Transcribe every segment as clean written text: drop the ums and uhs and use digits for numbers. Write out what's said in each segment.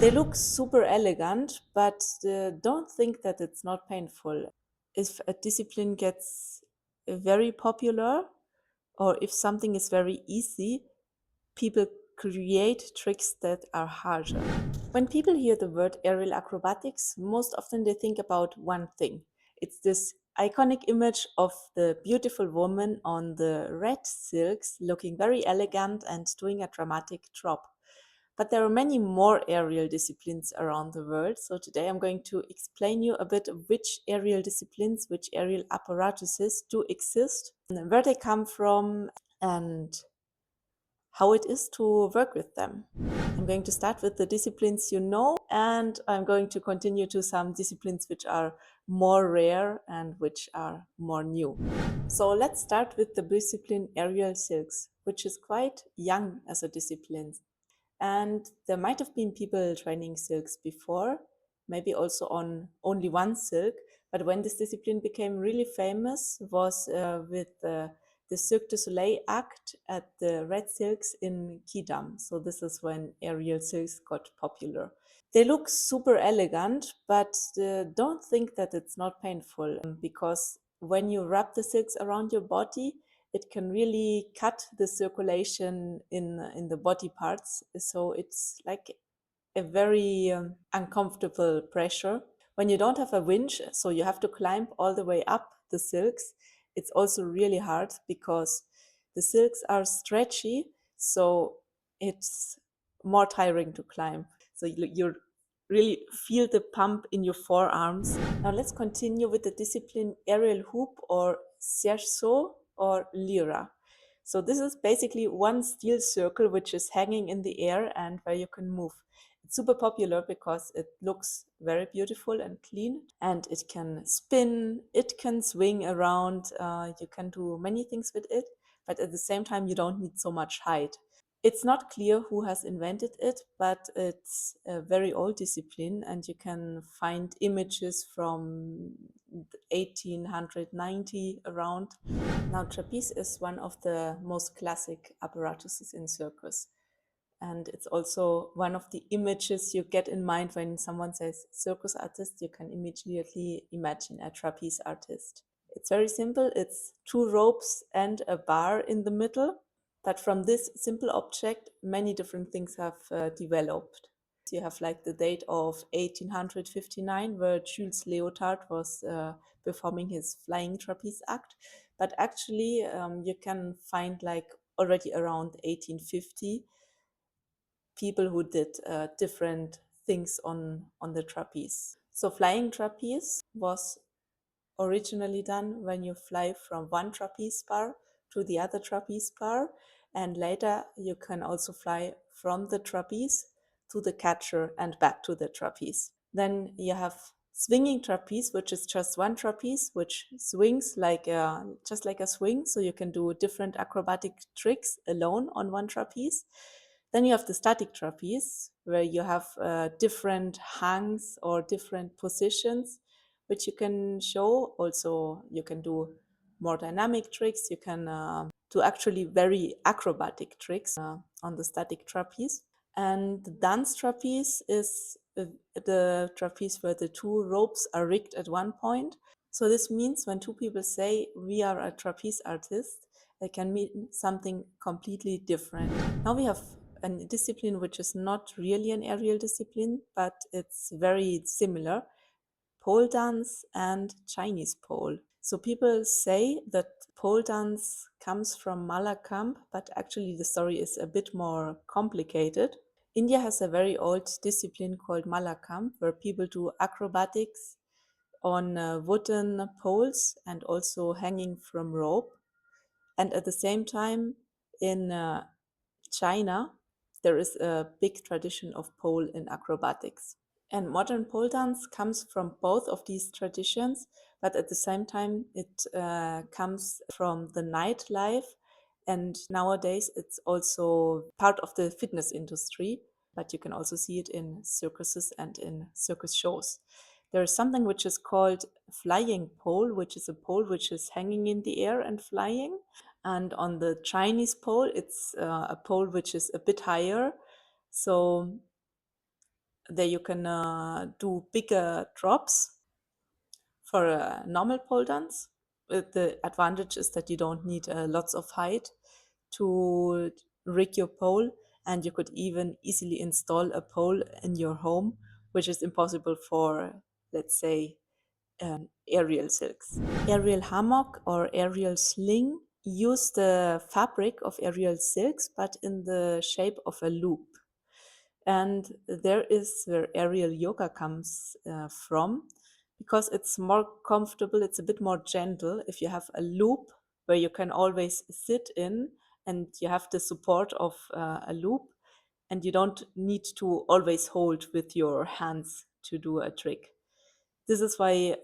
They look super elegant, but don't think that it's not painful. If a discipline gets very popular or if something is very easy, people create tricks that are harder. When people hear the word aerial acrobatics, most often they think about one thing. It's this iconic image of the beautiful woman on the red silks looking very elegant and doing a dramatic drop. But there are many more aerial disciplines around the world. So today I'm going to explain you a bit of which aerial disciplines, which aerial apparatuses do exist, and where they come from, and how it is to work with them. I'm going to start with the disciplines you know, and I'm going to continue to some disciplines which are more rare and which are more new. So let's start with the discipline aerial silks, which is quite young as a discipline. And there might have been people training silks before, maybe also on only one silk. But when this discipline became really famous was with the Cirque du Soleil act at the Red Silks in Quidam. So this is when aerial silks got popular. They look super elegant, but don't think that it's not painful because when you wrap the silks around your body, it can really cut the circulation in the body parts. So it's like a very uncomfortable pressure. When you don't have a winch, so you have to climb all the way up the silks, it's also really hard because the silks are stretchy, so it's more tiring to climb. So you really feel the pump in your forearms. Now let's continue with the discipline aerial hoop or cerceau or lyra. So this is basically one steel circle which is hanging in the air and where you can move. It's super popular because it looks very beautiful and clean, and it can spin, it can swing around, you can do many things with it, but at the same time you don't need so much height. It's not clear who has invented it, but it's a very old discipline, and you can find images from 1890 around. Now, trapeze is one of the most classic apparatuses in circus. And it's also one of the images you get in mind when someone says circus artist, you can immediately imagine a trapeze artist. It's very simple. It's two ropes and a bar in the middle. But from this simple object, many different things have developed. You have like the date of 1859, where Jules Leotard was performing his flying trapeze act. But actually, you can find like already around 1850 people who did different things on the trapeze. So flying trapeze was originally done when you fly from one trapeze bar to the other trapeze bar, and later you can also fly from the trapeze to the catcher and back to the trapeze. Then you have swinging trapeze, which is just one trapeze which swings like just like a swing, so you can do different acrobatic tricks alone on one trapeze. Then you have the static trapeze, where you have different hangs or different positions which you can show. Also, you can do more dynamic tricks. You can do actually very acrobatic tricks on the static trapeze. And the dance trapeze is the trapeze where the two ropes are rigged at one point. So this means when two people say we are a trapeze artist, they can mean something completely different. Now we have a discipline which is not really an aerial discipline, but it's very similar: pole dance and Chinese pole. So people say that pole dance comes from Malakkamb, but actually the story is a bit more complicated. India has a very old discipline called Malakkamb, where people do acrobatics on wooden poles and also hanging from rope. And at the same time, in China, there is a big tradition of pole in acrobatics. And modern pole dance comes from both of these traditions, but at the same time, it comes from the nightlife. And nowadays, it's also part of the fitness industry, but you can also see it in circuses and in circus shows. There is something which is called flying pole, which is a pole which is hanging in the air and flying. And on the Chinese pole, it's a pole which is a bit higher. So There you can do bigger drops for normal pole dance. The advantage is that you don't need lots of height to rig your pole, and you could even easily install a pole in your home, which is impossible for, let's say, aerial silks. Aerial hammock or aerial sling use the fabric of aerial silks, but in the shape of a loop. And there is where aerial yoga comes from, because it's more comfortable, it's a bit more gentle if you have a loop where you can always sit in, and you have the support of a loop, and you don't need to always hold with your hands to do a trick. This is why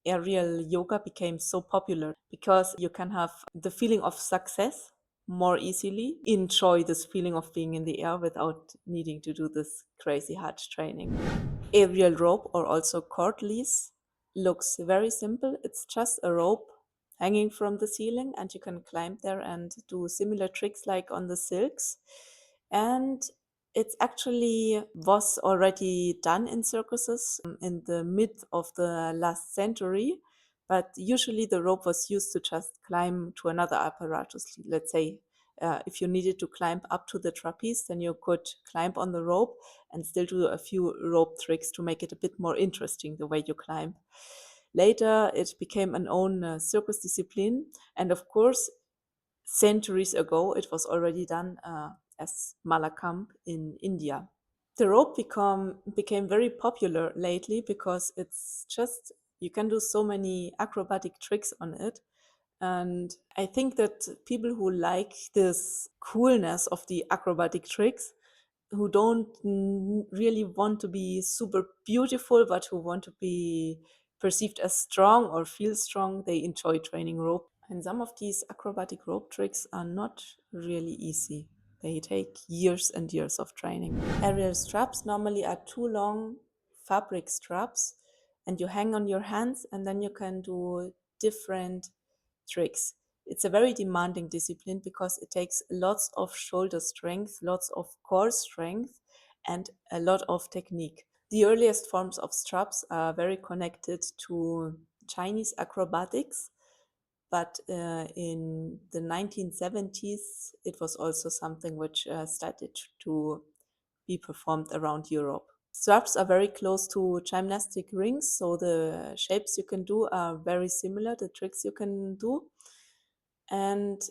aerial yoga became so popular, because you can have the feeling of success more easily, enjoy this feeling of being in the air without needing to do this crazy hard training. Aerial rope, or also cordless, looks very simple. It's just a rope hanging from the ceiling, and you can climb there and do similar tricks like on the silks. And it's actually was already done in circuses in the mid of the last century, but usually the rope was used to just climb to another apparatus. Let's say if you needed to climb up to the trapeze, then you could climb on the rope and still do a few rope tricks to make it a bit more interesting the way you climb. Later, it became an own circus discipline, and of course, centuries ago, it was already done as Malakambh in India. The rope became very popular lately because it's just you can do so many acrobatic tricks on it. And I think that people who like this coolness of the acrobatic tricks, who don't really want to be super beautiful, but who want to be perceived as strong or feel strong, they enjoy training rope. And some of these acrobatic rope tricks are not really easy. They take years and years of training. Aerial straps normally are two long fabric straps, and you hang on your hands, and then you can do different tricks. It's a very demanding discipline because it takes lots of shoulder strength, lots of core strength, and a lot of technique. The earliest forms of straps are very connected to Chinese acrobatics, but in the 1970s, it was also something which started to be performed around Europe. Straps are very close to gymnastic rings, so the shapes you can do are very similar, the tricks you can do. And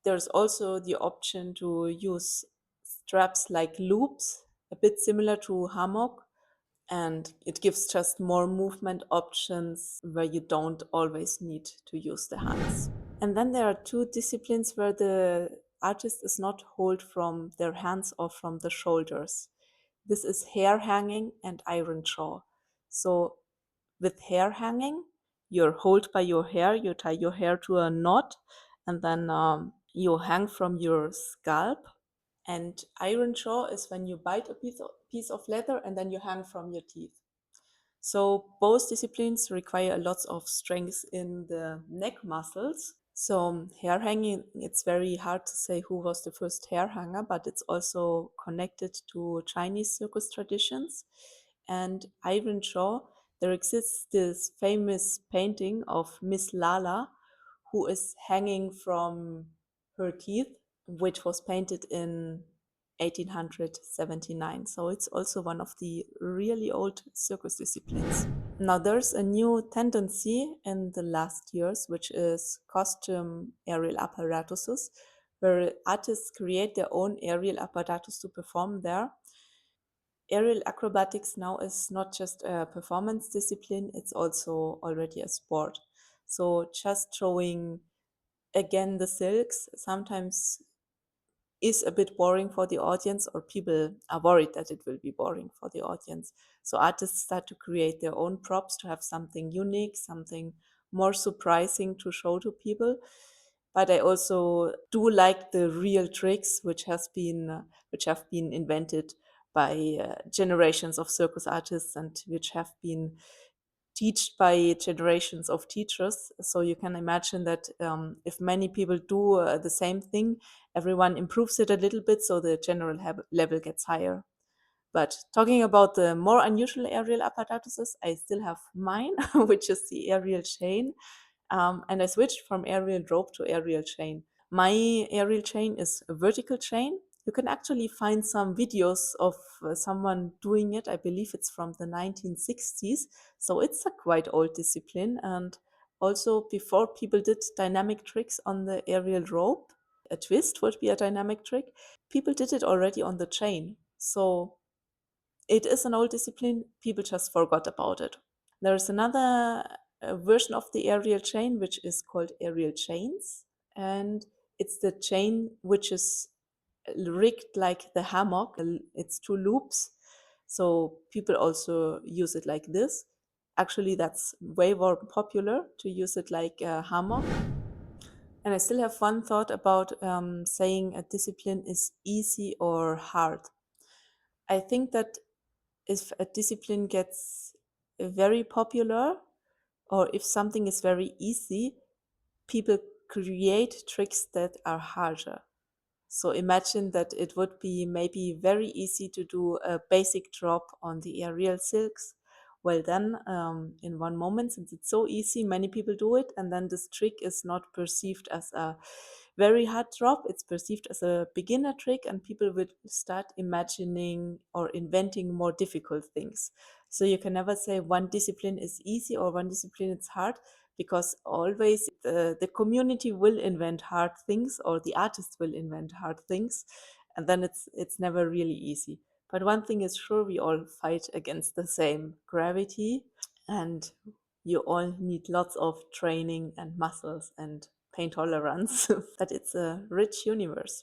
there's also the option to use straps like loops, a bit similar to hammock, and it gives just more movement options where you don't always need to use the hands. And then there are two disciplines where the artist is not hold from their hands or from the shoulders. This is hair hanging and iron jaw. So with hair hanging, you're held by your hair, you tie your hair to a knot, and then you hang from your scalp. And iron jaw is when you bite a piece of leather and then you hang from your teeth. So both disciplines require a lot of strength in the neck muscles. So hair hanging, it's very hard to say who was the first hair hanger, but it's also connected to Chinese circus traditions. And iron jaw, there exists this famous painting of Miss Lala, who is hanging from her teeth, which was painted in 1879. So it's also one of the really old circus disciplines. Now, there's a new tendency in the last years, which is costume aerial apparatuses, where artists create their own aerial apparatus to perform there. Aerial acrobatics now is not just a performance discipline, it's also already a sport. So, just showing again the silks sometimes is a bit boring for the audience, or people are worried that it will be boring for the audience. So artists start to create their own props to have something unique, something more surprising to show to people. But I also do like the real tricks which have been invented by generations of circus artists, and which have been taught by generations of teachers. So you can imagine that if many people do the same thing, everyone improves it a little bit, so the general level gets higher. But talking about the more unusual aerial apparatuses, I still have mine, which is the aerial chain. And I switched from aerial rope to aerial chain. My aerial chain is a vertical chain. You can actually find some videos of someone doing it. I believe it's from the 1960s. So it's a quite old discipline. And also, before people did dynamic tricks on the aerial rope, a twist would be a dynamic trick. People did it already on the chain. So it is an old discipline. People just forgot about it. There is another version of the aerial chain, which is called aerial chains. And it's the chain which is rigged like the hammock. It's two loops. So people also use it like this. Actually, that's way more popular to use it like a hammock. And I still have one thought about saying a discipline is easy or hard. I think that if a discipline gets very popular, or if something is very easy, people create tricks that are harder. So imagine that it would be maybe very easy to do a basic drop on the aerial silks. Well, then in one moment, since it's so easy, many people do it, and then this trick is not perceived as a very hard drop, it's perceived as a beginner trick, and people would start imagining or inventing more difficult things. So you can never say one discipline is easy or one discipline is hard, because always the community will invent hard things, or the artists will invent hard things, and then it's never really easy. But one thing is sure, we all fight against the same gravity, and you all need lots of training and muscles and pain tolerance. But it's a rich universe.